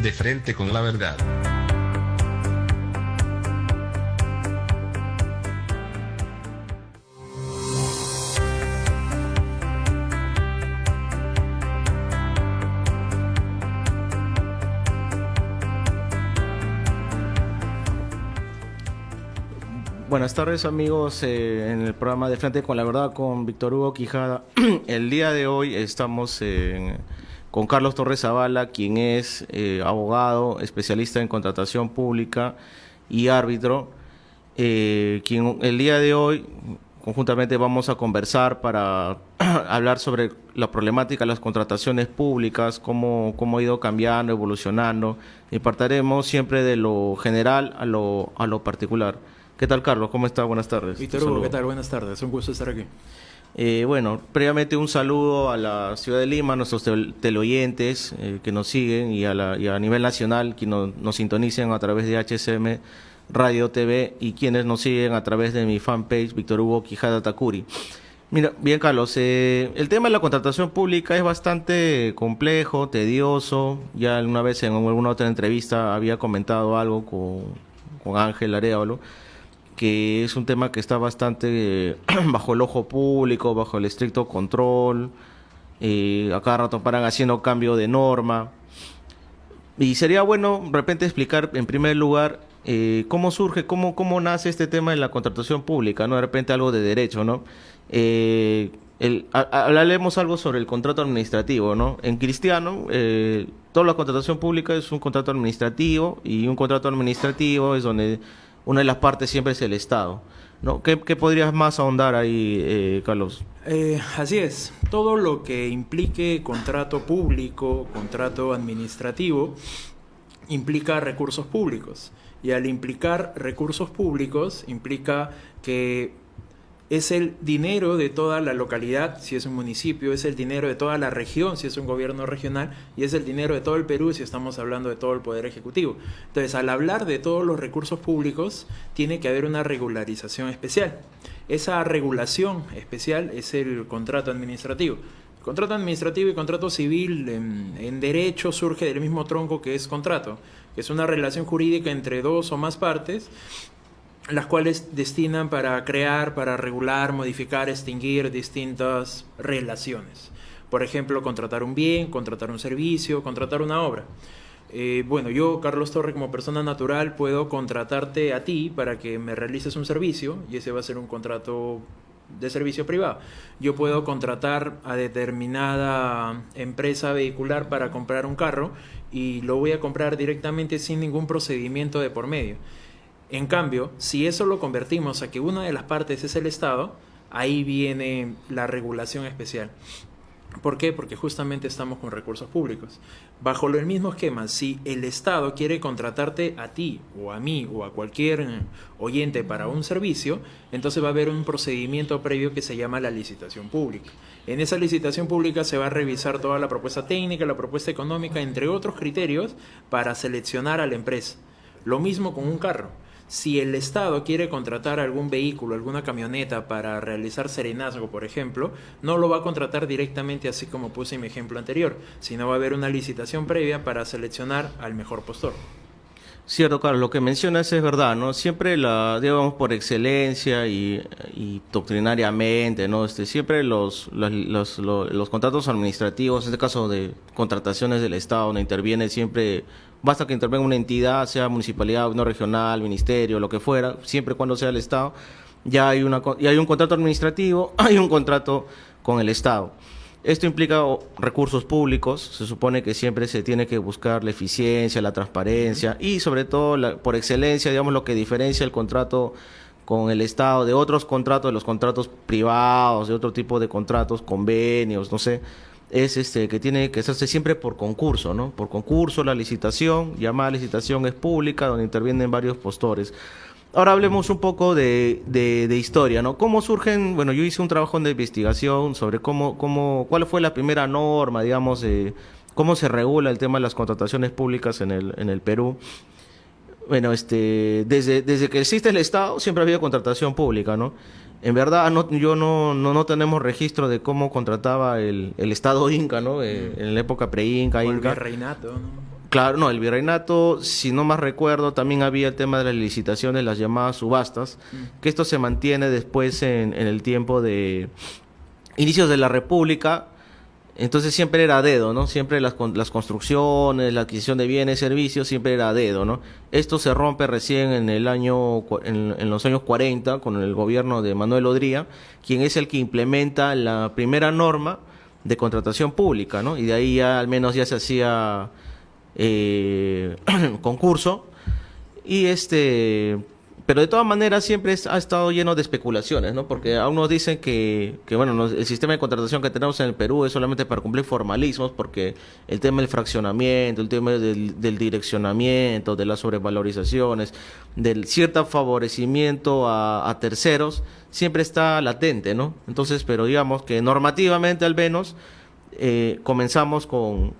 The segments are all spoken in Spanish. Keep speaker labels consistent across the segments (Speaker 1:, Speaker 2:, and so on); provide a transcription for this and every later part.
Speaker 1: De Frente con la Verdad.
Speaker 2: Buenas tardes, amigos, en el programa De Frente con la Verdad con Víctor Hugo Quijada. El día de hoy estamos con Carlos Torres Zavala, quien es abogado, especialista en contratación pública y árbitro, quien el día de hoy conjuntamente vamos a conversar para hablar sobre la problemática de las contrataciones públicas, cómo ha ido cambiando, evolucionando, y partiremos siempre de lo general a lo particular. ¿Qué tal, Carlos? ¿Cómo está? Buenas tardes.
Speaker 3: Víctor Hugo, ¿qué tal? Buenas tardes. Un gusto estar aquí.
Speaker 2: Bueno, previamente un saludo a la ciudad de Lima, a nuestros teleoyentes que nos siguen y a nivel nacional, que nos sintonicen a través de HSM Radio TV y quienes nos siguen a través de mi fanpage, Víctor Hugo Quijada Takuri. Mira, bien, Carlos, el tema de la contratación pública es bastante complejo, tedioso. Ya una vez en alguna otra entrevista había comentado algo con Ángel Arévalo, que es un tema que está bastante bajo el ojo público, bajo el estricto control, a cada rato paran haciendo cambio de norma. Y sería bueno de repente explicar en primer lugar cómo surge, cómo nace este tema de la contratación pública, ¿no? De repente algo de derecho, ¿no? Hablaremos algo sobre el contrato administrativo, ¿no? En cristiano, toda la contratación pública es un contrato administrativo, y un contrato administrativo es donde una de las partes siempre es el Estado, ¿no? ¿Qué podrías más ahondar ahí, Carlos?
Speaker 3: Así es. Todo lo que implique contrato público, contrato administrativo, implica recursos públicos. Y al implicar recursos públicos, implica que es el dinero de toda la localidad, si es un municipio, es el dinero de toda la región, si es un gobierno regional, y es el dinero de todo el Perú, si estamos hablando de todo el Poder Ejecutivo. Entonces, al hablar de todos los recursos públicos, tiene que haber una regularización especial. Esa regulación especial es el contrato administrativo. El contrato administrativo y contrato civil en derecho surge del mismo tronco que es contrato, que es una relación jurídica entre dos o más partes, las cuales destinan para crear, para regular, modificar, extinguir distintas relaciones. Por ejemplo, contratar un bien, contratar un servicio, contratar una obra. Bueno, yo, Carlos Torre, como persona natural, puedo contratarte a ti para que me realices un servicio, y ese va a ser un contrato de servicio privado. Yo puedo contratar a determinada empresa vehicular para comprar un carro, y lo voy a comprar directamente sin ningún procedimiento de por medio. En cambio, si eso lo convertimos a que una de las partes es el Estado, ahí viene la regulación especial. ¿Por qué? Porque justamente estamos con recursos públicos. Bajo el mismo esquema, si el Estado quiere contratarte a ti o a mí o a cualquier oyente para un servicio, entonces va a haber un procedimiento previo que se llama la licitación pública. En esa licitación pública se va a revisar toda la propuesta técnica, la propuesta económica, entre otros criterios, para seleccionar a la empresa. Lo mismo con un carro. Si el Estado quiere contratar algún vehículo, alguna camioneta para realizar serenazgo, por ejemplo, no lo va a contratar directamente así como puse en mi ejemplo anterior, sino va a haber una licitación previa para seleccionar al mejor postor.
Speaker 2: Cierto, Carlos, lo que mencionas es verdad, ¿no? Siempre digamos, por excelencia y doctrinariamente, ¿no? Siempre los contratos administrativos, en este caso de contrataciones del Estado, donde interviene siempre, basta que intervenga una entidad, sea municipalidad, no regional, ministerio, lo que fuera, siempre cuando sea el Estado, ya hay un contrato administrativo, hay un contrato con el Estado. Esto implica recursos públicos, se supone que siempre se tiene que buscar la eficiencia, la transparencia y sobre todo, por excelencia, digamos, lo que diferencia el contrato con el Estado de otros contratos, de los contratos privados, de otro tipo de contratos, convenios, no sé, es que tiene que hacerse siempre por concurso, ¿no? Por concurso, la licitación, llamada licitación es pública, donde intervienen varios postores. Ahora hablemos un poco de historia, ¿no? ¿Cómo surgen? Bueno, yo hice un trabajo de investigación sobre cuál fue la primera norma, digamos, cómo se regula el tema de las contrataciones públicas en el Perú. Bueno, desde que existe el Estado siempre ha habido contratación pública, ¿no? En verdad, no tenemos registro de cómo contrataba el Estado Inca, ¿no? En la época pre-Inca,
Speaker 3: O el
Speaker 2: Inca.
Speaker 3: virreinato, ¿no?
Speaker 2: Claro, no, el virreinato, si no más recuerdo, también había el tema de las licitaciones, las llamadas subastas, que esto se mantiene después en el tiempo de inicios de la República. Entonces siempre era a dedo, ¿no? Siempre las construcciones, la adquisición de bienes, servicios, siempre era a dedo, ¿no? Esto se rompe recién en el año, en los años 40 con el gobierno de Manuel Odría, quien es el que implementa la primera norma de contratación pública, ¿no? Y de ahí ya al menos ya se hacía concurso y pero de todas maneras siempre ha estado lleno de especulaciones, ¿no? Porque a unos dicen que bueno, el sistema de contratación que tenemos en el Perú es solamente para cumplir formalismos, porque el tema del fraccionamiento, el tema del direccionamiento, de las sobrevalorizaciones, del cierto favorecimiento a terceros, siempre está latente, ¿no? Entonces, pero digamos que normativamente al menos comenzamos con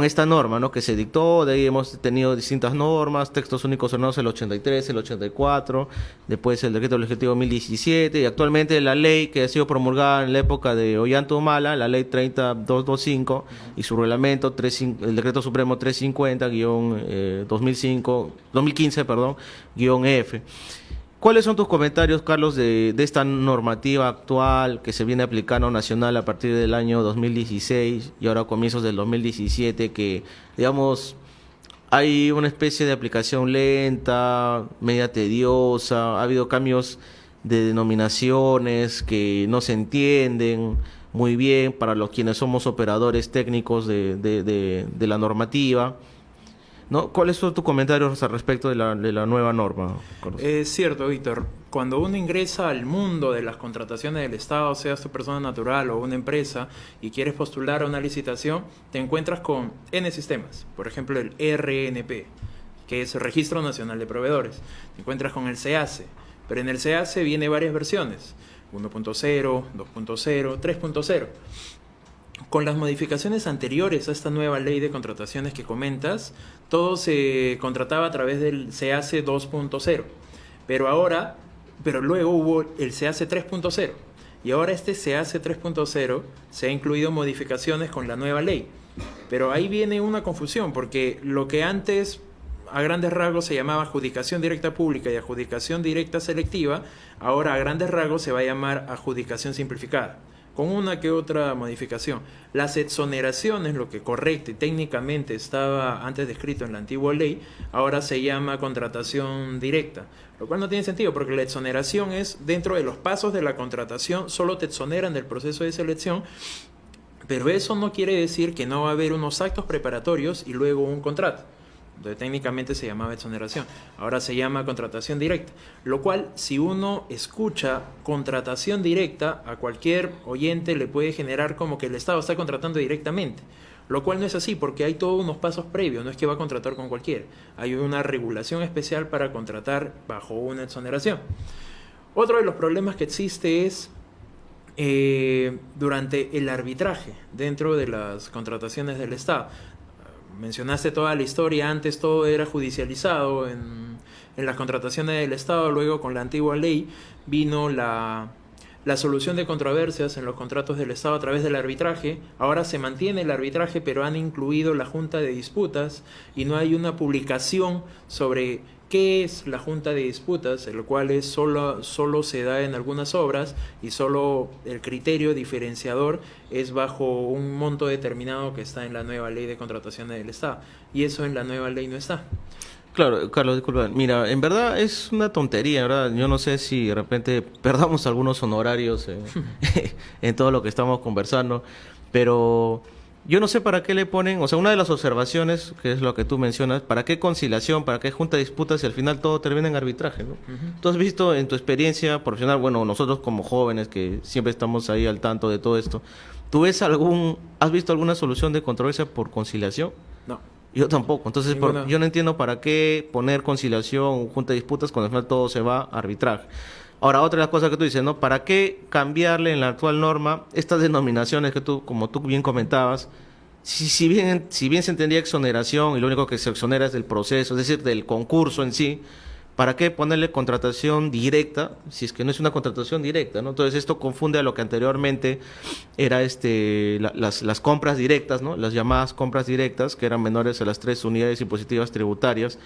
Speaker 2: esta norma, ¿no? Que se dictó, de ahí hemos tenido distintas normas, textos únicos ordenados el 83, el 84, después el decreto legislativo 2017 y actualmente la ley que ha sido promulgada en la época de Ollanta Humala, la ley 30225 y su reglamento el decreto supremo 350-2015, -F. ¿Cuáles son tus comentarios, Carlos, de esta normativa actual que se viene aplicando nacional a partir del año 2016 y ahora a comienzos del 2017, que, digamos, hay una especie de aplicación lenta, media tediosa, ha habido cambios de denominaciones que no se entienden muy bien para los quienes somos operadores técnicos de la normativa? ¿No? ¿Cuáles son tus comentarios al respecto de la nueva norma, Carlos?
Speaker 3: Es cierto, Víctor. Cuando uno ingresa al mundo de las contrataciones del Estado, seas tu persona natural o una empresa, y quieres postular a una licitación, te encuentras con N sistemas. Por ejemplo, el RNP, que es el Registro Nacional de Proveedores. Te encuentras con el SEACE, pero en el SEACE viene varias versiones. 1.0, 2.0, 3.0. Con las modificaciones anteriores a esta nueva ley de contrataciones que comentas, todo se contrataba a través del SEACE 2.0, pero luego hubo el SEACE 3.0 y ahora este SEACE 3.0 se ha incluido modificaciones con la nueva ley. Pero ahí viene una confusión, porque lo que antes a grandes rasgos se llamaba adjudicación directa pública y adjudicación directa selectiva, ahora a grandes rasgos se va a llamar adjudicación simplificada, con una que otra modificación. Las exoneraciones, lo que correcto y técnicamente estaba antes descrito en la antigua ley, ahora se llama contratación directa, lo cual no tiene sentido, porque la exoneración es dentro de los pasos de la contratación, solo te exoneran del proceso de selección, pero eso no quiere decir que no va a haber unos actos preparatorios y luego un contrato. Entonces, técnicamente se llamaba exoneración, ahora se llama contratación directa, lo cual, si uno escucha contratación directa, a cualquier oyente le puede generar como que el Estado está contratando directamente, lo cual no es así, porque hay todos unos pasos previos, no es que va a contratar con cualquiera, hay una regulación especial para contratar bajo una exoneración. Otro de los problemas que existe es durante el arbitraje dentro de las contrataciones del Estado. Mencionaste toda la historia, antes todo era judicializado en las contrataciones del Estado, luego con la antigua ley vino la solución de controversias en los contratos del Estado a través del arbitraje. Ahora se mantiene el arbitraje, pero han incluido la Junta de Disputas y no hay una publicación sobre qué es la Junta de Disputas, el cual solo se da en algunas obras y solo el criterio diferenciador es bajo un monto determinado que está en la nueva ley de contrataciones del Estado, y eso en la nueva ley no está.
Speaker 2: Claro, Carlos, disculpa. Mira, en verdad es una tontería, ¿verdad? Yo no sé si de repente perdamos algunos honorarios en todo lo que estamos conversando, pero yo no sé para qué le ponen, o sea, una de las observaciones, que es lo que tú mencionas, ¿para qué conciliación, para qué junta de disputas si al final todo termina en arbitraje, ¿no? Tú has visto en tu experiencia profesional, bueno, nosotros como jóvenes que siempre estamos ahí al tanto de todo esto, ¿has visto alguna solución de controversia por conciliación?
Speaker 3: No.
Speaker 2: Yo tampoco, entonces yo no entiendo para qué poner conciliación, junta de disputas cuando al final todo se va a arbitraje. Ahora, otra de las cosas que tú dices, ¿no? ¿Para qué cambiarle en la actual norma estas denominaciones que como tú bien comentabas? Si bien se entendía exoneración y lo único que se exonera es del proceso, es decir, del concurso en sí, ¿para qué ponerle contratación directa si es que no es una contratación directa, ¿no? Entonces esto confunde a lo que anteriormente era las compras directas, ¿no? Las llamadas compras directas, que eran menores a las 3 unidades impositivas tributarias.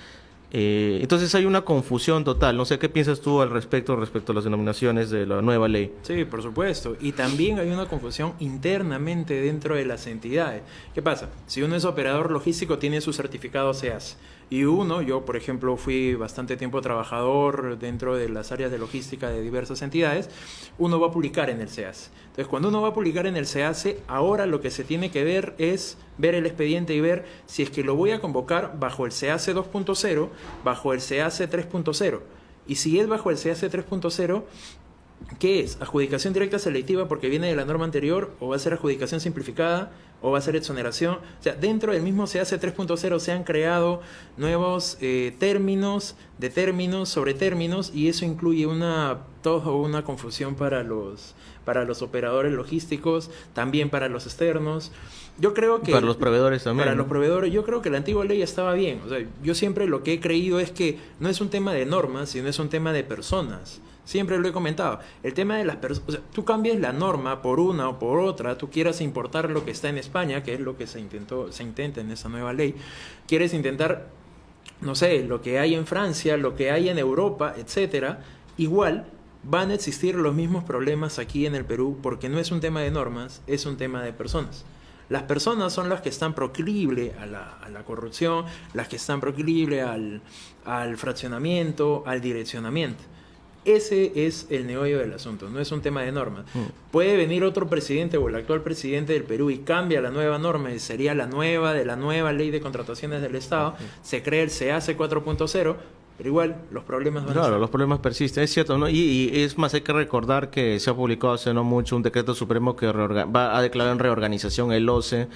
Speaker 2: Entonces hay una confusión total. No sé qué piensas tú al respecto a las denominaciones de la nueva ley.
Speaker 3: Sí, por supuesto. Y también hay una confusión internamente dentro de las entidades. ¿Qué pasa? Si uno es operador logístico, tiene su certificado SEAS. Y yo por ejemplo, fui bastante tiempo trabajador dentro de las áreas de logística de diversas entidades, uno va a publicar en el SEAS. Entonces, cuando uno va a publicar en el SEAS, ahora lo que se tiene que ver es ver el expediente y ver si es que lo voy a convocar bajo el SEAS 2.0, bajo el SEAS 3.0. Y si es bajo el SEAS 3.0, ¿qué es? ¿Adjudicación directa selectiva porque viene de la norma anterior? ¿O va a ser adjudicación simplificada? ¿O va a ser exoneración? O sea, dentro del mismo SEAS 3.0 se han creado nuevos términos, de términos sobre términos, y eso incluye toda una confusión para los operadores logísticos, también para los externos. Yo creo que...
Speaker 2: Para los proveedores también.
Speaker 3: Para los proveedores, yo creo que la antigua ley estaba bien. O sea, yo siempre lo que he creído es que no es un tema de normas, sino es un tema de personas. Siempre lo he comentado. El tema de las personas... O sea, tú cambias la norma por una o por otra, tú quieras importar lo que está en España, que es lo que se intenta en esa nueva ley. Quieres intentar, no sé, lo que hay en Francia, lo que hay en Europa, etcétera. Igual van a existir los mismos problemas aquí en el Perú, porque no es un tema de normas, es un tema de personas. Las personas son las que están proclives a la corrupción, las que están proclives al fraccionamiento, al direccionamiento. Ese es el meollo del asunto, no es un tema de normas. Puede venir otro presidente o el actual presidente del Perú y cambia la nueva norma, y sería la nueva ley de contrataciones del Estado, se crea el SEAS 4.0, pero igual los problemas van a estar.
Speaker 2: Los problemas persisten, es cierto, ¿no? Y es más, hay que recordar que se ha publicado hace no mucho un decreto supremo que va a declarar en reorganización el OCE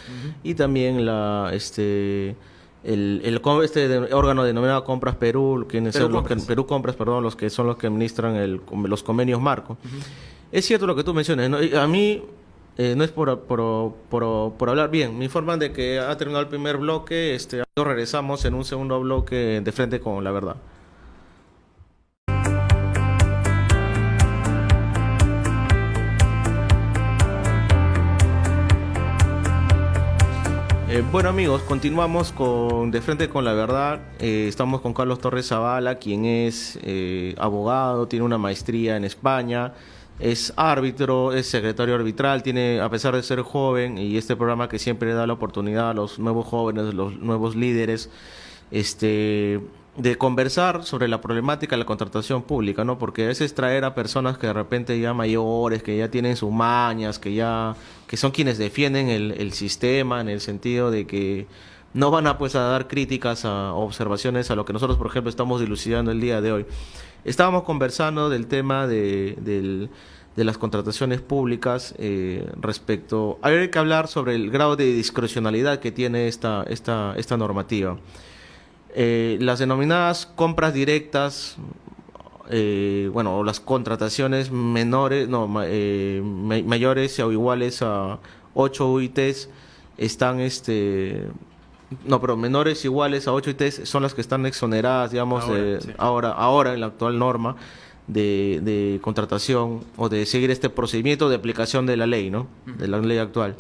Speaker 2: y también el órgano denominado Compras Perú, Perú Compras, los que son los que administran los convenios marco. Es cierto lo que tú mencionas, ¿no? Y a mí no es por hablar bien. Me informan de que ha terminado el primer bloque, regresamos en un segundo bloque de frente con la verdad. Bueno amigos, continuamos de frente con la verdad. Estamos con Carlos Torres Zavala, quien es abogado, tiene una maestría en España, es árbitro, es secretario arbitral, a pesar de ser joven, y este programa que siempre da la oportunidad a los nuevos jóvenes, los nuevos líderes, de conversar sobre la problemática de la contratación pública, ¿no? Porque a veces traer a personas que de repente ya mayores, que ya tienen sus mañas, que son quienes defienden el sistema, en el sentido de que no van a dar críticas o observaciones a lo que nosotros, por ejemplo, estamos dilucidando el día de hoy. Estábamos conversando del tema de las contrataciones públicas respecto... Hay que hablar sobre el grado de discrecionalidad que tiene esta normativa. Las denominadas compras directas, o las contrataciones mayores o iguales a 8 UITs están menores iguales a 8 UITs son las que están exoneradas, digamos, ahora en la actual norma de contratación o de seguir este procedimiento de aplicación de la ley, ¿no? De la ley actual.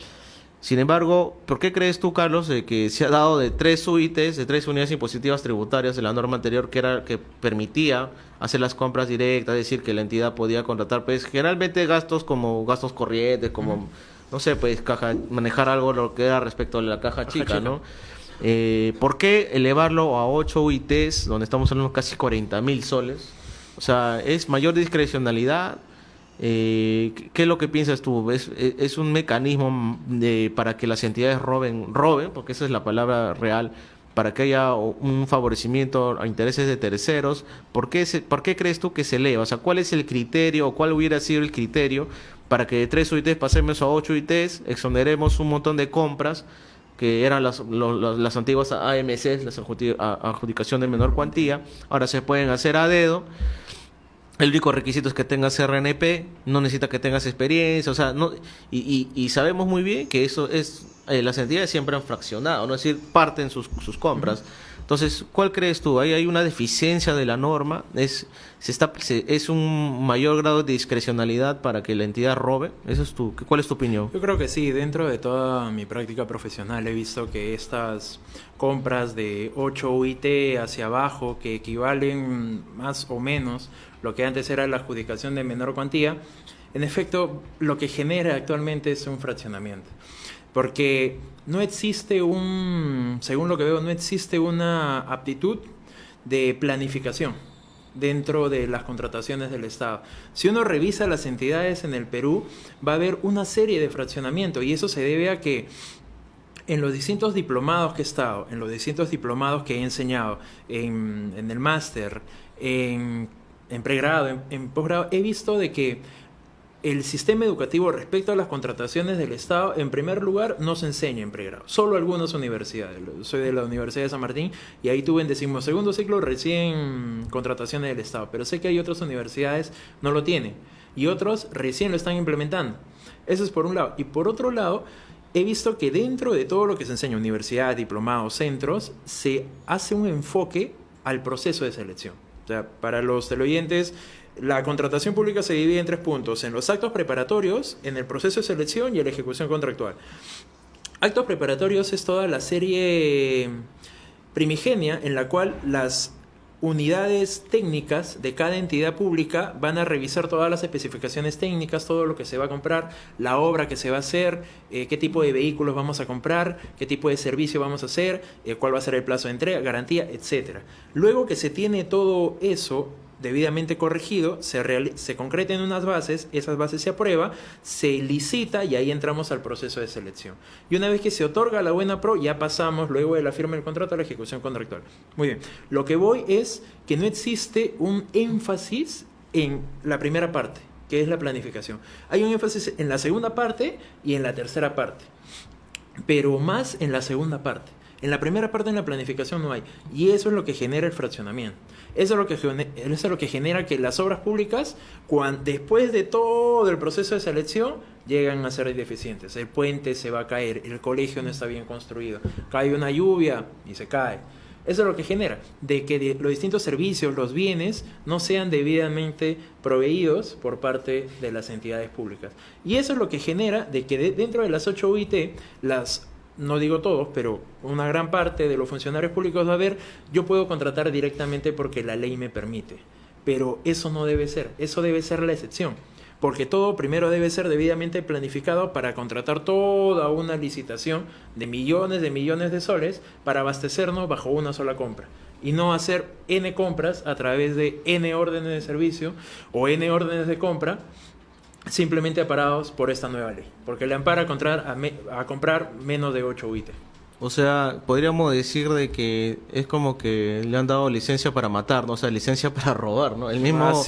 Speaker 2: Sin embargo, ¿por qué crees tú, Carlos, que se ha dado de 3 UITs, de 3 unidades impositivas tributarias de la norma anterior que permitía hacer las compras directas, es decir, que la entidad podía contratar, pues, generalmente gastos como gastos corrientes, como, no sé, pues, manejar algo lo que era respecto a la caja chica, ¿no? ¿Por qué elevarlo a 8 UITs, donde estamos hablando casi 40.000 soles? O sea, ¿es mayor discrecionalidad? ¿Qué es lo que piensas tú? ¿Es un mecanismo para que las entidades roben, porque esa es la palabra real, para que haya un favorecimiento a intereses de terceros? ¿Por qué crees tú que se eleva? O sea, ¿cuál es el criterio o cuál hubiera sido el criterio para que de 3 UITs pasemos a 8 UITs, exoneremos un montón de compras que eran las antiguas AMCs, las adjudicación de menor cuantía, ahora se pueden hacer a dedo? El único requisito es que tengas RNP, no necesita que tengas experiencia, o sea, y sabemos muy bien que eso es, las entidades siempre han fraccionado, ¿no? Es decir, parten sus compras. Entonces, ¿cuál crees tú? ¿Ahí hay una deficiencia de la norma? ¿Es un mayor grado de discrecionalidad para que la entidad robe? ¿Cuál es tu opinión?
Speaker 3: Yo creo que sí, dentro de toda mi práctica profesional he visto que estas compras de 8 UIT hacia abajo, que equivalen más o menos lo que antes era la adjudicación de menor cuantía, en efecto lo que genera actualmente es un fraccionamiento. Porque no existe según lo que veo, no existe una aptitud de planificación dentro de las contrataciones del Estado. Si uno revisa las entidades en el Perú, va a haber una serie de fraccionamientos, y eso se debe a que en los distintos diplomados que he estado, en los distintos diplomados que he enseñado, en el máster, en pregrado, en posgrado, he visto de que el sistema educativo respecto a las contrataciones del Estado, en primer lugar, no se enseña en pregrado. Solo algunas universidades. Soy de la Universidad de San Martín y ahí tuve en 12º ciclo recién contrataciones del Estado. Pero sé que hay otras universidades no lo tienen y otros recién lo están implementando. Eso es por un lado. Y por otro lado, he visto que dentro de todo lo que se enseña, universidades, diplomados, centros, se hace un enfoque al proceso de selección. O sea, para los teleoyentes, la contratación pública se divide en 3 puntos: en los actos preparatorios, en el proceso de selección y en la ejecución contractual. Actos preparatorios es toda la serie primigenia en la cual las unidades técnicas de cada entidad pública van a revisar todas las especificaciones técnicas, todo lo que se va a comprar, la obra que se va a hacer, qué tipo de vehículos vamos a comprar, qué tipo de servicio vamos a hacer, cuál va a ser el plazo de entrega, garantía, etc. Luego que se tiene todo eso debidamente corregido, se concreta en unas bases, esas bases se aprueba, se licita y ahí entramos al proceso de selección. Y una vez que se otorga la buena pro, ya pasamos luego de la firma del contrato a la ejecución contractual. Muy bien, lo que voy es que no existe un énfasis en la primera parte, que es la planificación. Hay un énfasis en la segunda parte y en la tercera parte, pero más en la segunda parte. En la primera parte, en la planificación, no hay. Y eso es lo que genera el fraccionamiento. Eso es lo que genera que las obras públicas, después de todo el proceso de selección, llegan a ser deficientes. El puente se va a caer, el colegio no está bien construido, cae una lluvia y se cae. Eso es lo que genera, de que los distintos servicios, los bienes, no sean debidamente proveídos por parte de las entidades públicas. Y eso es lo que genera de que dentro de las 8 UIT, no digo todos, pero una gran parte de los funcionarios públicos va a ver, yo puedo contratar directamente porque la ley me permite. Pero eso no debe ser, eso debe ser la excepción. Porque todo primero debe ser debidamente planificado para contratar toda una licitación de millones de soles para abastecernos bajo una sola compra. Y no hacer N compras a través de N órdenes de servicio o N órdenes de compra, simplemente amparados por esta nueva ley, porque le ampara a comprar menos de 8 UIT.
Speaker 2: O sea, podríamos decir de que es como que le han dado licencia para matar, ¿no? O sea, licencia para robar, ¿no? El mismo...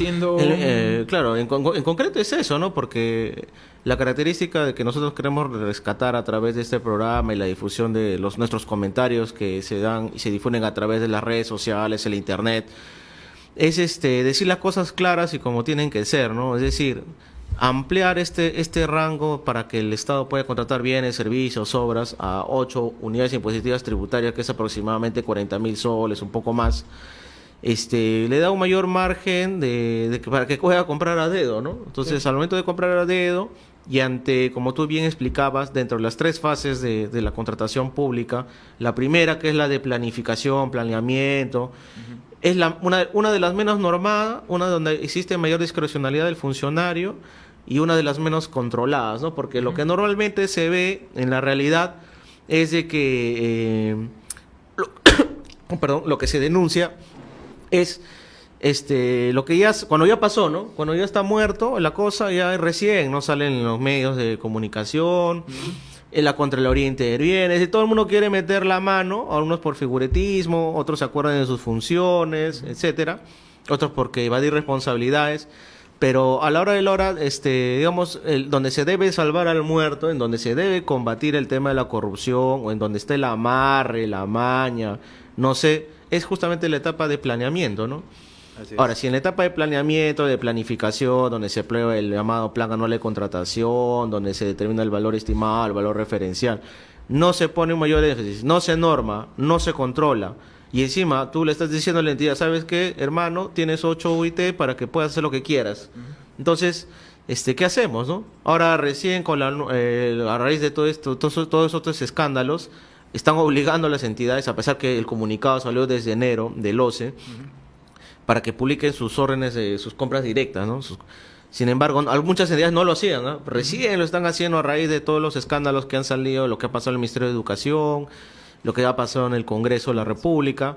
Speaker 2: claro, en concreto es eso, ¿no? Porque la característica de que nosotros queremos rescatar a través de este programa y la difusión de nuestros comentarios que se dan y se difunden a través de las redes sociales, el internet, es decir las cosas claras y como tienen que ser, ¿no? Es decir, ampliar este rango para que el Estado pueda contratar bienes, servicios, obras a 8 unidades impositivas tributarias, que es aproximadamente 40.000 soles, un poco más. Le da un mayor margen para que pueda comprar a dedo, ¿no? Entonces, sí, al momento de comprar a dedo y como tú bien explicabas, dentro de las 3 fases de la contratación pública, la primera, que es la de planificación, planeamiento, es una de las menos normadas, una donde existe mayor discrecionalidad del funcionario y una de las menos controladas, ¿no? Porque lo que normalmente se ve en la realidad es de que lo que se denuncia es lo que cuando ya pasó, ¿no? Cuando ya está muerto la cosa, ya recién no salen en los medios de comunicación. En la Contraloría interviene, todo el mundo quiere meter la mano, algunos por figuretismo, otros se acuerdan de sus funciones, etcétera, otros porque evadir responsabilidades, pero a la hora de la hora, digamos, donde se debe salvar al muerto, en donde se debe combatir el tema de la corrupción, o en donde esté el amarre, la maña, no sé, es justamente la etapa de planeamiento, ¿no? Ahora, si en la etapa de planeamiento, de planificación, donde se aprueba el llamado plan anual de contratación, donde se determina el valor estimado, el valor referencial, no se pone un mayor énfasis, no se norma, no se controla, Y encima tú le estás diciendo a la entidad, ¿sabes qué, hermano? Tienes 8 UIT para que puedas hacer lo que quieras. Entonces, ¿qué hacemos, no? Ahora recién a raíz de todo esto, todos estos escándalos, están obligando a las entidades, a pesar que el comunicado salió desde enero del OCE, para que publiquen sus órdenes de sus compras directas, ¿no? Sin embargo, muchas entidades no lo hacían, ¿no? Recién lo están haciendo a raíz de todos los escándalos que han salido, lo que ha pasado en el Ministerio de Educación, lo que ha pasado en el Congreso de la República.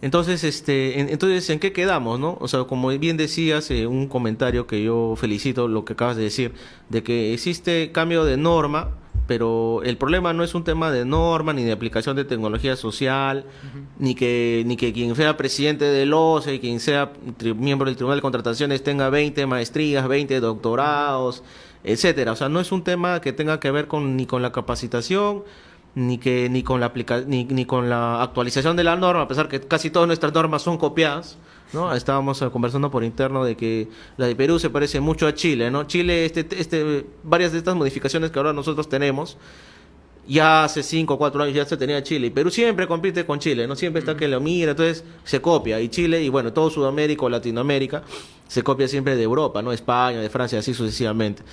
Speaker 2: Entonces, ¿en qué quedamos, no? O sea, como bien decías, un comentario que yo felicito lo que acabas de decir, de que existe cambio de norma, pero el problema no es un tema de norma ni de aplicación de tecnología social, ni que quien sea presidente del OCE y quien sea miembro del Tribunal de Contrataciones tenga 20 maestrías, 20 doctorados, etcétera. O sea, no es un tema que tenga que ver ni con la capacitación, ni con la actualización de la norma, a pesar que casi todas nuestras normas son copiadas, ¿no? Estábamos conversando por interno de que la de Perú se parece mucho a Chile, ¿no? Chile, varias de estas modificaciones que ahora nosotros tenemos, ya hace 5 o 4 años ya se tenía Chile, y Perú siempre compite con Chile, ¿no? Siempre está que lo mira, entonces se copia, y Chile, y bueno, todo Sudamérica o Latinoamérica se copia siempre de Europa, ¿no? España, de Francia, así sucesivamente.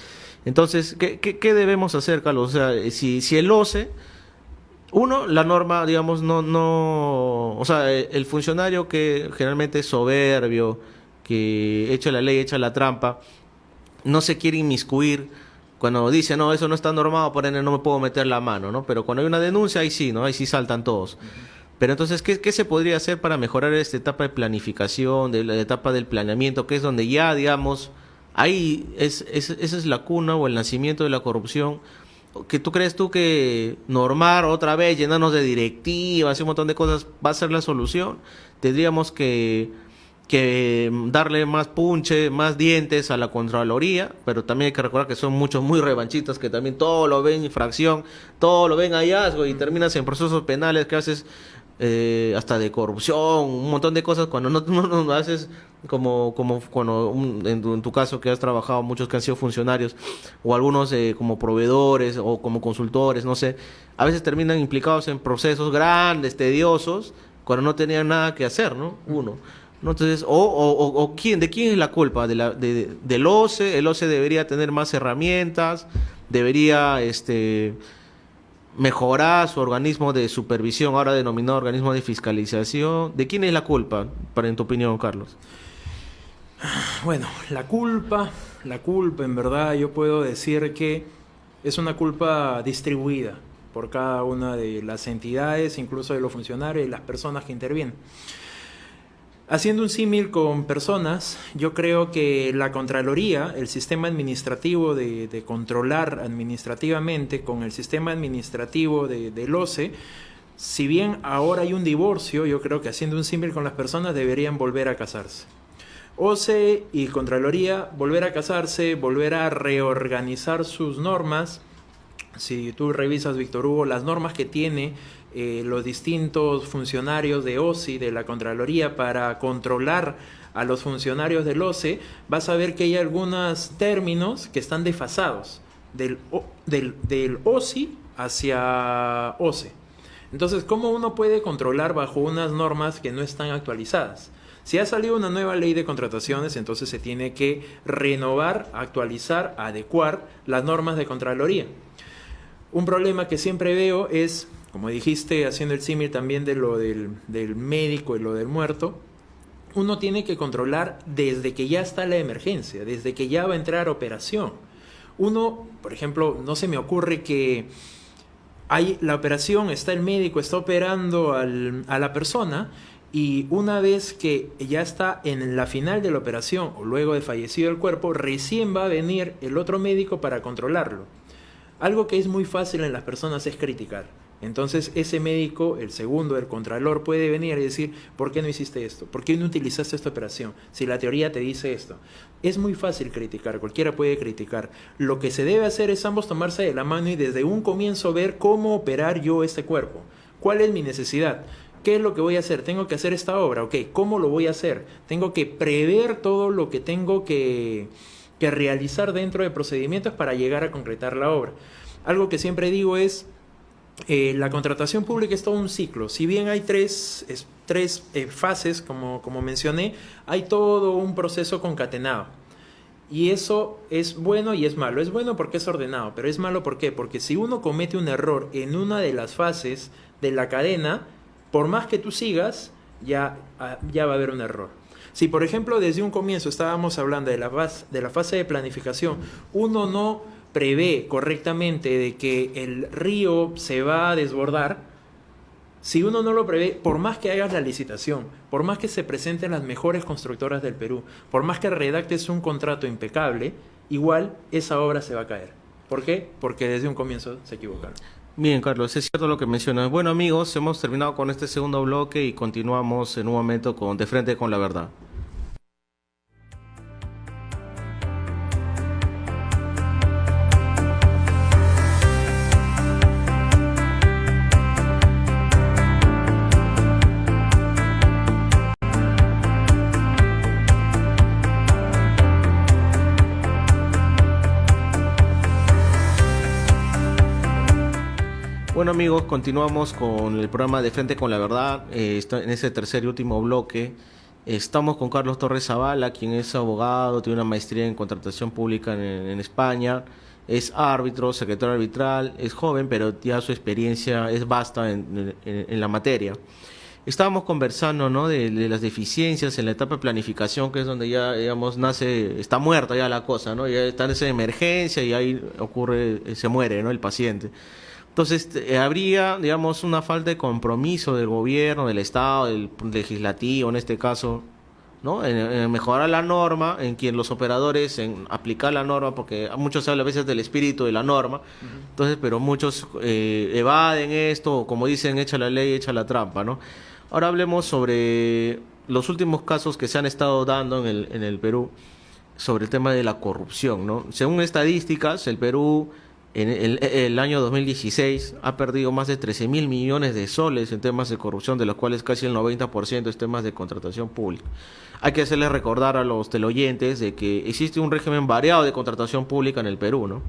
Speaker 2: Entonces, ¿qué debemos hacer, Carlos? O sea, si el OCE... la norma, digamos, o sea, el funcionario que generalmente es soberbio, que echa la ley, echa la trampa, no se quiere inmiscuir cuando dice, no, eso no está normado, por ende no me puedo meter la mano, ¿no? Pero cuando hay una denuncia, ahí sí, ¿no? Ahí sí saltan todos. Pero entonces, ¿qué se podría hacer para mejorar esta etapa de planificación, de la etapa del planeamiento, que es donde ya, digamos, ahí esa es la cuna o el nacimiento de la corrupción? ¿Que tú crees que normar otra vez, llenarnos de directivas y un montón de cosas va a ser la solución? Tendríamos que darle más punche, más dientes a la Contraloría, pero también hay que recordar que son muchos muy revanchistas que también todo lo ven infracción, todo lo ven hallazgo y terminas en procesos penales que haces hasta de corrupción, un montón de cosas cuando no haces como cuando en tu caso que has trabajado, muchos que han sido funcionarios o algunos como proveedores o como consultores, no sé, a veces terminan implicados en procesos grandes, tediosos, cuando no tenían nada que hacer, ¿no? Uno. ¿No? Entonces, ¿de quién es la culpa? Del OCE. El OCE debería tener más herramientas, debería mejorar su organismo de supervisión, ahora denominado organismo de fiscalización. ¿De quién es la culpa, en tu opinión, Carlos?
Speaker 3: Bueno, la culpa en verdad yo puedo decir que es una culpa distribuida por cada una de las entidades, incluso de los funcionarios y las personas que intervienen. Haciendo un símil con personas, yo creo que la Contraloría, el sistema administrativo de controlar administrativamente con el sistema administrativo del OCE, si bien ahora hay un divorcio, yo creo que haciendo un símil con las personas deberían volver a casarse. OCE y Contraloría, volver a casarse, volver a reorganizar sus normas. Si tú revisas, Víctor Hugo, las normas que tiene los distintos funcionarios de OCE, de la Contraloría, para controlar a los funcionarios del OCE, vas a ver que hay algunos términos que están desfasados del OCE hacia OCE. Entonces, ¿cómo uno puede controlar bajo unas normas que no están actualizadas? Si ha salido una nueva ley de contrataciones, entonces se tiene que renovar, actualizar, adecuar las normas de Contraloría. Un problema que siempre veo es, como dijiste, haciendo el símil también de lo del médico y lo del muerto, uno tiene que controlar desde que ya está la emergencia, desde que ya va a entrar a operación. Uno, por ejemplo, no se me ocurre que hay la operación, está el médico, está operando a la persona, y una vez que ya está en la final de la operación o luego de fallecido el cuerpo, recién va a venir el otro médico para controlarlo. Algo que es muy fácil en las personas es criticar. Entonces ese médico, el segundo, el contralor, puede venir y decir, ¿por qué no hiciste esto? ¿Por qué no utilizaste esta operación? Si la teoría te dice esto. Es muy fácil criticar, cualquiera puede criticar. Lo que se debe hacer es ambos tomarse de la mano y desde un comienzo ver cómo operar yo este cuerpo. ¿Cuál es mi necesidad? ¿Qué es lo que voy a hacer? Tengo que hacer esta obra, ok. ¿Cómo lo voy a hacer? Tengo que prever todo lo que tengo que realizar dentro de procedimientos para llegar a concretar la obra. Algo que siempre digo es, La contratación pública es todo un ciclo. Si bien hay tres fases, como mencioné, hay todo un proceso concatenado. Y eso es bueno y es malo. Es bueno porque es ordenado, pero es malo ¿por qué? Porque si uno comete un error en una de las fases de la cadena, por más que tú sigas, ya va a haber un error. Si, por ejemplo, desde un comienzo estábamos hablando de la fase de planificación, uno no prevé correctamente de que el río se va a desbordar. Si uno no lo prevé, por más que hagas la licitación, por más que se presenten las mejores constructoras del Perú, por más que redactes un contrato impecable, igual esa obra se va a caer. ¿Por qué? Porque desde un comienzo se equivocaron.
Speaker 2: Bien, Carlos, es cierto lo que mencionas. Bueno, amigos, hemos terminado con este segundo bloque y continuamos en un momento De Frente con la Verdad. Bueno, amigos, continuamos con el programa De Frente con la Verdad. En ese tercer y último bloque estamos con Carlos Torres Zavala, quien es abogado, tiene una maestría en contratación pública en España, es árbitro, secretario arbitral, es joven, pero ya su experiencia es vasta en la materia. Estábamos conversando, ¿no?, de las deficiencias en la etapa de planificación, que es donde ya, digamos, está muerta ya la cosa, ¿no? Ya está en esa emergencia y ahí se muere, ¿no?, el paciente. Entonces, habría, digamos, una falta de compromiso del gobierno, del Estado, del legislativo, en este caso, ¿no?, en mejorar la norma, en quien los operadores, en aplicar la norma, porque muchos hablan a veces del espíritu de la norma, entonces, pero muchos evaden esto, o como dicen, echa la ley, echa la trampa, ¿no? Ahora hablemos sobre los últimos casos que se han estado dando en el Perú, sobre el tema de la corrupción, ¿no? Según estadísticas, el Perú en el año 2016 ha perdido más de 13.000 millones de soles en temas de corrupción, de los cuales casi el 90% es temas de contratación pública. Hay que hacerles recordar a los teleoyentes de que existe un régimen variado de contratación pública en el Perú, ¿no?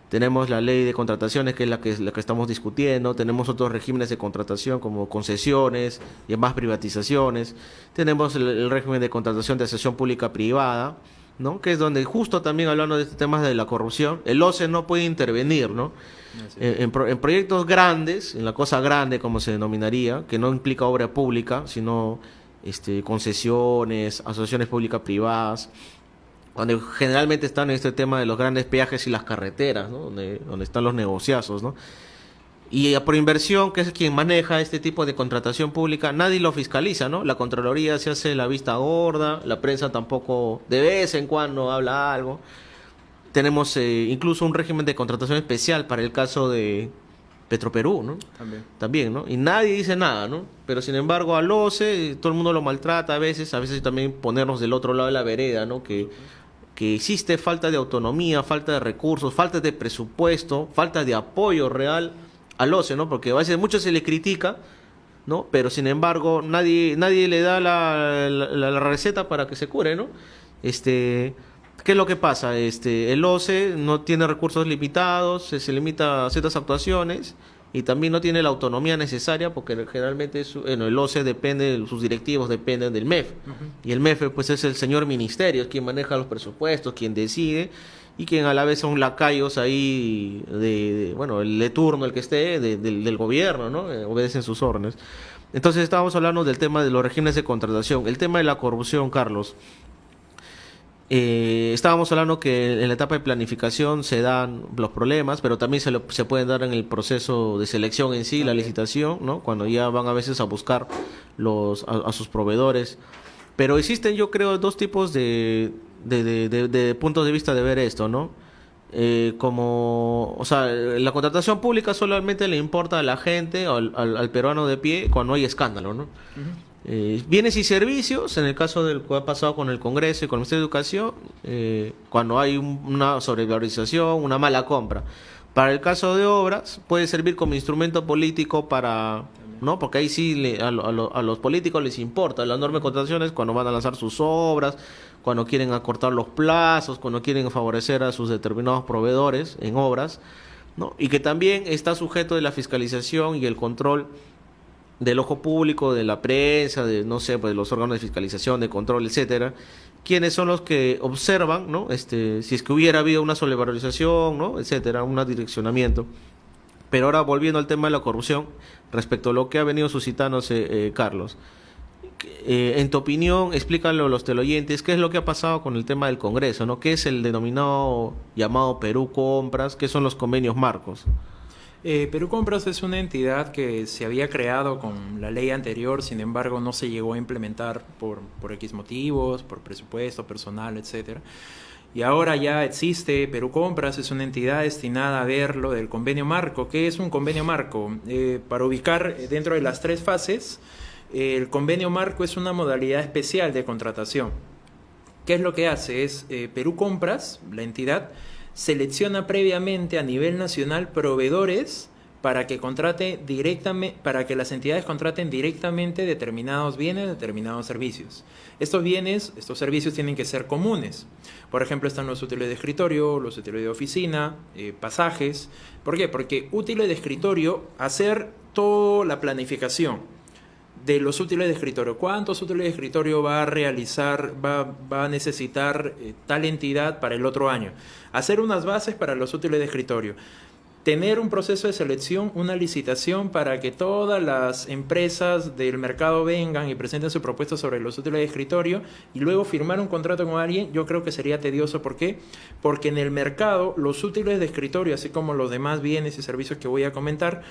Speaker 2: Tenemos la ley de contrataciones, que es la que estamos discutiendo. Tenemos otros regímenes de contratación como concesiones y más privatizaciones. Tenemos el régimen de contratación de asociación pública privada, ¿no?, que es donde, justo también hablando de este tema de la corrupción, el OCE no puede intervenir, ¿no?, en proyectos grandes, en la cosa grande, como se denominaría, que no implica obra pública, sino concesiones, asociaciones públicas privadas, donde generalmente están en este tema de los grandes peajes y las carreteras, ¿no?, donde están los negociazos, ¿no? Y por inversión, que es quien maneja este tipo de contratación pública, nadie lo fiscaliza, ¿no? La Contraloría se hace la vista gorda, la prensa tampoco de vez en cuando habla algo. Tenemos incluso un régimen de contratación especial para el caso de Petroperú, ¿no? También, ¿no? Y nadie dice nada, ¿no? Pero sin embargo al OCE todo el mundo lo maltrata a veces también ponernos del otro lado de la vereda, ¿no? Que existe falta de autonomía, falta de recursos, falta de presupuesto, falta de apoyo real al OCE, ¿no? Porque a veces mucho se le critica, ¿no? Pero sin embargo nadie le da la receta para que se cure, ¿no? ¿Qué es lo que pasa? El OCE no tiene recursos limitados, se limita a ciertas actuaciones y también no tiene la autonomía necesaria, porque generalmente el OCE depende, sus directivos dependen del MEF, y el MEF pues es el señor ministerio, es quien maneja los presupuestos, quien decide, y quien a la vez son lacayos ahí el de turno, el que esté, del gobierno, ¿no? Obedecen sus órdenes. Entonces estábamos hablando del tema de los regímenes de contratación, el tema de la corrupción, Carlos. Estábamos hablando que en la etapa de planificación se dan los problemas, pero también se pueden dar en el proceso de selección en sí, la licitación, ¿no?, cuando ya van a veces a buscar a sus proveedores. Pero existen, yo creo, dos tipos de puntos de vista de ver esto, ¿no? La contratación pública solamente le importa a la gente, al peruano de pie, cuando hay escándalo, ¿no? Bienes y servicios, en el caso del que ha pasado con el Congreso y con el Ministerio de Educación, cuando hay una sobrevalorización, una mala compra. Para el caso de obras, puede servir como instrumento político ¿no? Porque ahí sí a los políticos les importa la norma de contrataciones cuando van a lanzar sus obras, cuando quieren acortar los plazos, cuando quieren favorecer a sus determinados proveedores en obras. ¿no? Y que también está sujeto de la fiscalización y el control del ojo público, de la prensa, de no sé, pues los órganos de fiscalización, de control, etcétera, quienes son los que observan, ¿no? Si es que hubiera habido una sobrevalorización, ¿no? Etcétera, un direccionamiento. Pero ahora volviendo al tema de la corrupción, respecto a lo que ha venido suscitándose, Carlos, en tu opinión, explícalo a los teleoyentes, ¿qué es lo que ha pasado con el tema del Congreso, ¿no? ¿Qué es el denominado llamado Perú Compras? ¿Qué son los convenios marcos?
Speaker 3: Perú Compras es una entidad que se había creado con la ley anterior, sin embargo no se llegó a implementar por X motivos, por presupuesto, personal, etcétera. Y ahora ya existe Perú Compras, es una entidad destinada a ver lo del convenio marco. ¿Qué es un convenio marco? Para ubicar dentro de las 3 fases, el convenio marco es una modalidad especial de contratación. ¿Qué es lo que hace? Perú Compras, la entidad, selecciona previamente a nivel nacional proveedores para que para que las entidades contraten directamente determinados bienes, determinados servicios. Estos bienes, estos servicios tienen que ser comunes. Por ejemplo, están los útiles de escritorio, los útiles de oficina, pasajes. ¿Por qué? Porque útiles de escritorio, hacer toda la planificación de los útiles de escritorio. ¿Cuántos útiles de escritorio va a realizar, va a necesitar tal entidad para el otro año? Hacer unas bases para los útiles de escritorio. Tener un proceso de selección, una licitación para que todas las empresas del mercado vengan y presenten su propuesta sobre los útiles de escritorio y luego firmar un contrato con alguien, yo creo que sería tedioso. ¿Por qué? Porque en el mercado los útiles de escritorio, así como los demás bienes y servicios que voy a comentar,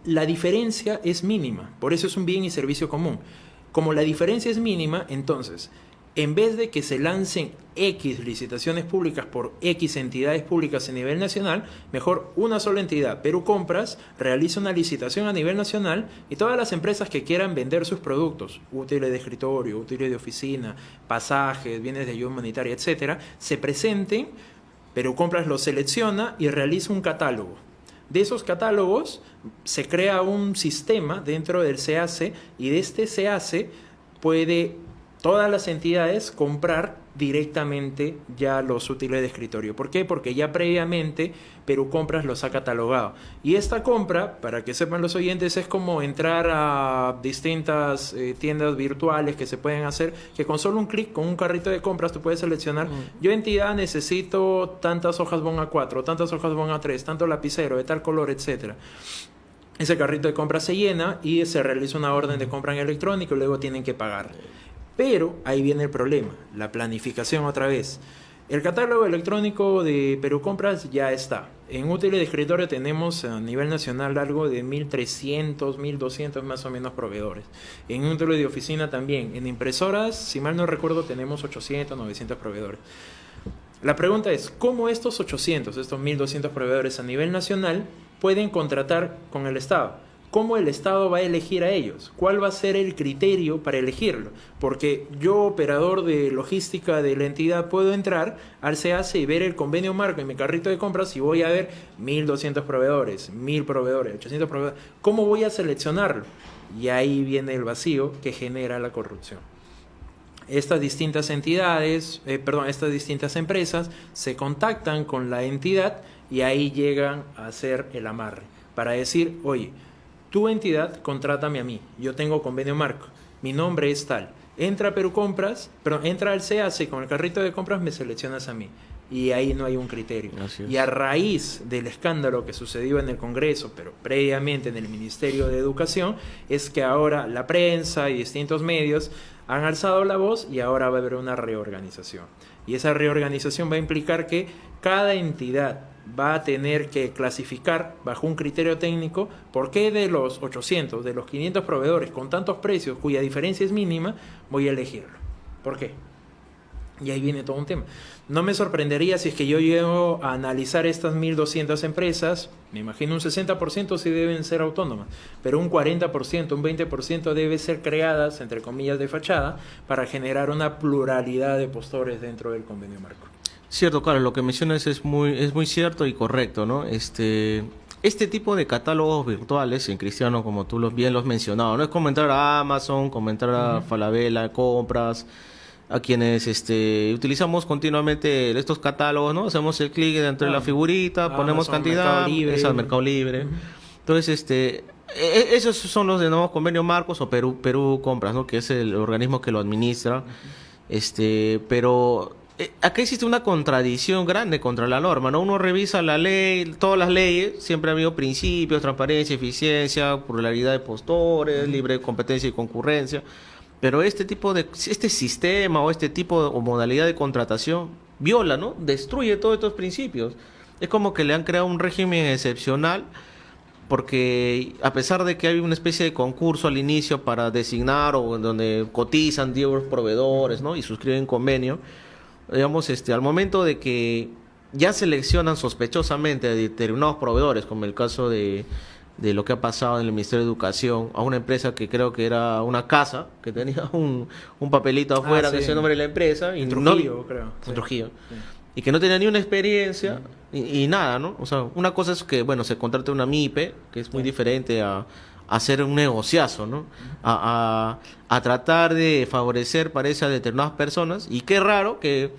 Speaker 3: la diferencia es mínima, por eso es un bien y servicio común. Como la diferencia es mínima, entonces, en vez de que se lancen X licitaciones públicas por X entidades públicas a nivel nacional, mejor una sola entidad, Perú Compras, realiza una licitación a nivel nacional y todas las empresas que quieran vender sus productos, útiles de escritorio, útiles de oficina, pasajes, bienes de ayuda humanitaria, etcétera, se presenten, Perú Compras los selecciona y realiza un catálogo. De esos catálogos se crea un sistema dentro del CAC y de este CAC puede todas las entidades comprar directamente ya los útiles de escritorio. ¿Por qué? Porque ya previamente Perú Compras los ha catalogado. Y esta compra, para que sepan los oyentes, es como entrar a distintas tiendas virtuales que se pueden hacer, que con solo un clic, con un carrito de compras, tú puedes seleccionar, yo entidad necesito tantas hojas Bon A4, tantas hojas Bon A3, tanto lapicero, de tal color, etcétera. Ese carrito de compras se llena y se realiza una orden de compra en electrónico y luego tienen que pagar. Pero ahí viene el problema, la planificación otra vez. El catálogo electrónico de Perú Compras ya está. En útiles de escritorio tenemos a nivel nacional algo de 1.300, 1.200 más o menos proveedores. En útiles de oficina también. En impresoras, si mal no recuerdo, tenemos 800, 900 proveedores. La pregunta es, ¿cómo estos 800, estos 1.200 proveedores a nivel nacional pueden contratar con el Estado? ¿Cómo el Estado va a elegir a ellos? ¿Cuál va a ser el criterio para elegirlo? Porque yo, operador de logística de la entidad, puedo entrar al CAC y ver el convenio marco en mi carrito de compras y voy a ver 1.200 proveedores, 1.000 proveedores, 800 proveedores. ¿Cómo voy a seleccionarlo? Y ahí viene el vacío que genera la corrupción. Estas distintas estas distintas empresas se contactan con la entidad y ahí llegan a hacer el amarre para decir, oye, tu entidad, contrátame a mí. Yo tengo convenio marco. Mi nombre es tal. Entra a Perú Compras, entra al CAC con el carrito de compras, me seleccionas a mí. Y ahí no hay un criterio. Y a raíz del escándalo que sucedió en el Congreso, pero previamente en el Ministerio de Educación, es que ahora la prensa y distintos medios han alzado la voz y ahora va a haber una reorganización. Y esa reorganización va a implicar que cada entidad va a tener que clasificar bajo un criterio técnico por qué de los 800, de los 500 proveedores con tantos precios cuya diferencia es mínima, voy a elegirlo. ¿Por qué? Y ahí viene todo un tema. No me sorprendería si es que yo llego a analizar estas 1.200 empresas, me imagino un 60% sí deben ser autónomas, pero un 40%, un 20% debe ser creadas, entre comillas, de fachada, para generar una pluralidad de postores dentro del convenio marco.
Speaker 2: Cierto, Carlos, lo que mencionas es muy cierto y correcto, ¿no? Este tipo de catálogos virtuales en Cristiano, como tú bien lo has mencionado, no es como entrar a Amazon, como entrar a Falabella, Compras, a quienes utilizamos continuamente estos catálogos, ¿no? Hacemos el clic dentro de la figurita, ponemos
Speaker 3: Amazon,
Speaker 2: cantidad,
Speaker 3: Mercado Libre.
Speaker 2: es al Mercado Libre. Entonces, esos son los denominados convenios marcos o Perú Compras, ¿no? Que es el organismo que lo administra. Pero acá existe una contradicción grande contra la norma, ¿no? Uno revisa la ley, todas las leyes, siempre ha habido principios, transparencia, eficiencia, pluralidad de postores, libre competencia y concurrencia, pero este sistema o este tipo o modalidad de contratación viola, ¿no? Destruye todos estos principios. Es como que le han creado un régimen excepcional, porque a pesar de que hay una especie de concurso al inicio para designar o donde cotizan diversos proveedores, ¿no? Y suscriben convenio, digamos, al momento de que ya seleccionan sospechosamente a determinados proveedores, como el caso de lo que ha pasado en el Ministerio de Educación, a una empresa que creo que era una casa, que tenía un papelito afuera que
Speaker 3: sí.
Speaker 2: es el nombre de la empresa.
Speaker 3: En
Speaker 2: y
Speaker 3: Trujillo, creo.
Speaker 2: En
Speaker 3: Sí.
Speaker 2: Trujillo.
Speaker 3: Sí.
Speaker 2: Y que no tenía ni una experiencia y nada, ¿no? O sea, una cosa es que, bueno, se contrate una MIPE, que es muy diferente a hacer un negociazo, ¿no? A tratar de favorecer, parece, a determinadas personas. Y qué raro que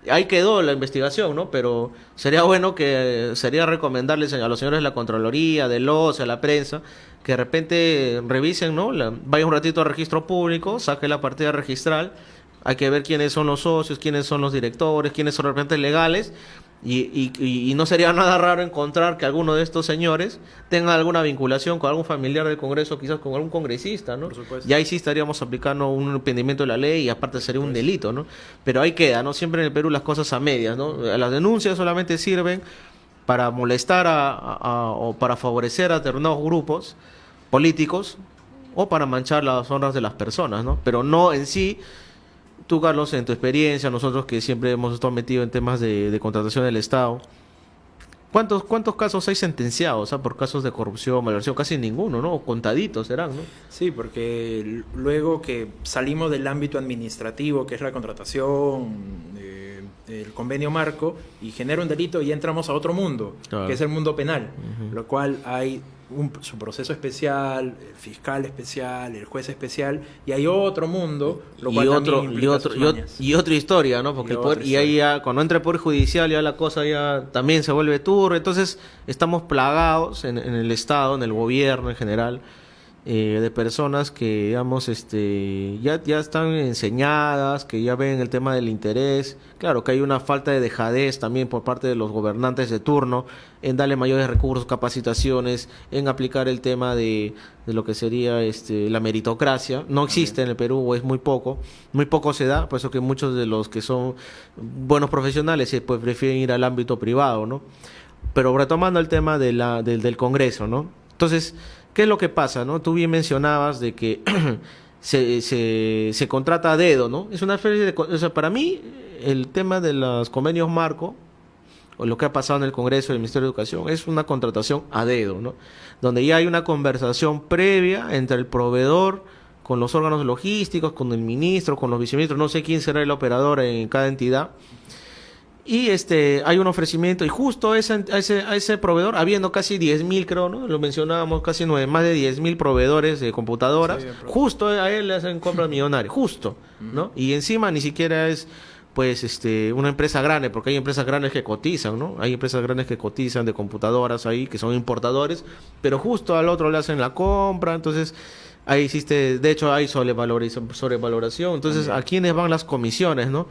Speaker 2: ahí quedó la investigación, ¿no? Pero sería recomendarles a los señores de la Contraloría, del OCE, a la prensa, que de repente revisen, ¿no? Vaya un ratito al registro público, saque la partida registral. Hay que ver quiénes son los socios, quiénes son los directores, quiénes son los representantes legales. Y no sería nada raro encontrar que alguno de estos señores tenga alguna vinculación con algún familiar del Congreso, quizás con algún congresista, ¿no?
Speaker 3: Por supuesto.
Speaker 2: Y ahí sí estaríamos aplicando un impedimento de la ley y aparte sería un delito, ¿no? Pero ahí queda, ¿no? Siempre en el Perú las cosas a medias, ¿no? Las denuncias solamente sirven para molestar o para favorecer a determinados grupos políticos o para manchar las honras de las personas, ¿no? Pero no en sí. Tú, Carlos, en tu experiencia, nosotros que siempre hemos estado metidos en temas de contratación del Estado, ¿cuántos casos hay sentenciados por casos de corrupción, malversación? Casi ninguno, ¿no? O contaditos serán, ¿no?
Speaker 3: Sí, porque luego que salimos del ámbito administrativo, que es la contratación, el convenio marco, y genera un delito, y entramos a otro mundo,
Speaker 2: Claro.
Speaker 3: que es el mundo penal, lo cual hay su proceso especial, el fiscal especial, el juez especial, y hay otro mundo, lo cual también implica sus mañas.
Speaker 2: Y otra historia, ¿no? Porque y ahí ya, cuando entra el Poder Judicial, ya la cosa ya también se vuelve turbia. Entonces, estamos plagados en el Estado, en el gobierno en general, de personas que, digamos, ya están enseñadas, que ya ven el tema del interés. Claro que hay una falta de dejadez también por parte de los gobernantes de turno en darle mayores recursos, capacitaciones, en aplicar el tema de lo que sería la meritocracia. No existe en el Perú, o es muy poco se da, por eso que muchos de los que son buenos profesionales pues prefieren ir al ámbito privado, ¿no? Pero retomando el tema del Congreso, ¿no? Entonces, ¿qué es lo que pasa, no? Tú bien mencionabas de que se contrata a dedo, ¿no? Es una especie de... O sea, para mí, el tema de los convenios marco, o lo que ha pasado en el Congreso del Ministerio de Educación, es una contratación a dedo, ¿no? Donde ya hay una conversación previa entre el proveedor con los órganos logísticos, con el ministro, con los viceministros, no sé quién será el operador en cada entidad. Y hay un ofrecimiento, y justo a ese proveedor, habiendo casi 10.000, creo, ¿no? Lo mencionábamos, más de 10.000 proveedores de computadoras,
Speaker 3: Sí,
Speaker 2: justo a él le hacen compras millonarias, justo, ¿no? Y encima ni siquiera es, pues, una empresa grande, porque hay empresas grandes que cotizan, ¿no? Hay empresas grandes que cotizan de computadoras ahí, que son importadores, pero justo al otro le hacen la compra, entonces... Ahí existe, de hecho hay sobrevaloración, entonces
Speaker 3: También.
Speaker 2: ¿a quiénes van las comisiones, no?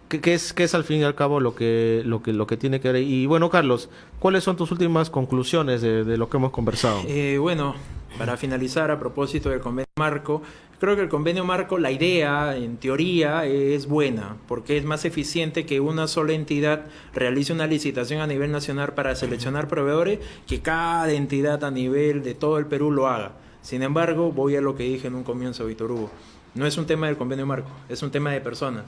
Speaker 2: ¿Qué es al fin y al cabo lo que tiene que ver? Y bueno, Carlos, ¿cuáles son tus últimas conclusiones de lo que hemos conversado?
Speaker 3: Bueno, para finalizar, a propósito del convenio marco, creo que el convenio marco, la idea, en teoría, es buena, porque es más eficiente que una sola entidad realice una licitación a nivel nacional para seleccionar proveedores, que cada entidad a nivel de todo el Perú lo haga. Sin embargo, voy a lo que dije en un comienzo, Víctor Hugo. No es un tema del convenio marco, es un tema de personas.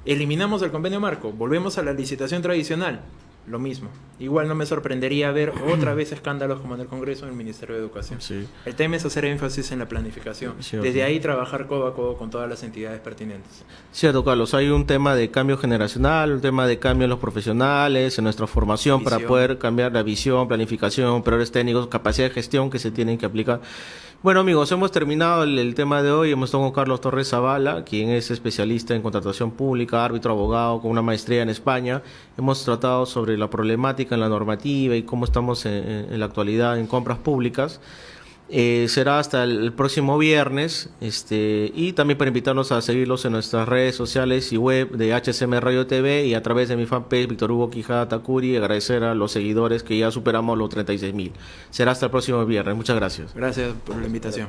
Speaker 3: Eliminamos el convenio marco, volvemos a la licitación tradicional, lo mismo. Igual no me sorprendería ver otra vez escándalos como en el Congreso o en el Ministerio de Educación.
Speaker 2: Sí.
Speaker 3: El tema es hacer énfasis en la planificación.
Speaker 2: Cierto.
Speaker 3: Desde ahí trabajar codo a codo con todas las entidades pertinentes.
Speaker 2: Cierto, Carlos, hay un tema de cambio generacional, un tema de cambio en los profesionales, en nuestra formación, para
Speaker 3: Visión.
Speaker 2: poder cambiar la visión, planificación, operadores técnicos, capacidad de gestión que se tienen que aplicar. Bueno amigos, hemos terminado el tema de hoy. Hemos estado con Carlos Torres Zavala, quien es especialista en contratación pública, árbitro, abogado, con una maestría en España. Hemos tratado sobre la problemática en la normativa y cómo estamos en la actualidad en compras públicas. Será hasta el próximo viernes, y también para invitarnos a seguirlos en nuestras redes sociales y web de HCM Radio TV y a través de mi fanpage Víctor Hugo Quijada Takuri, y agradecer a los seguidores que ya superamos los 36.000. Será hasta el próximo viernes. Muchas gracias.
Speaker 3: Gracias por la invitación.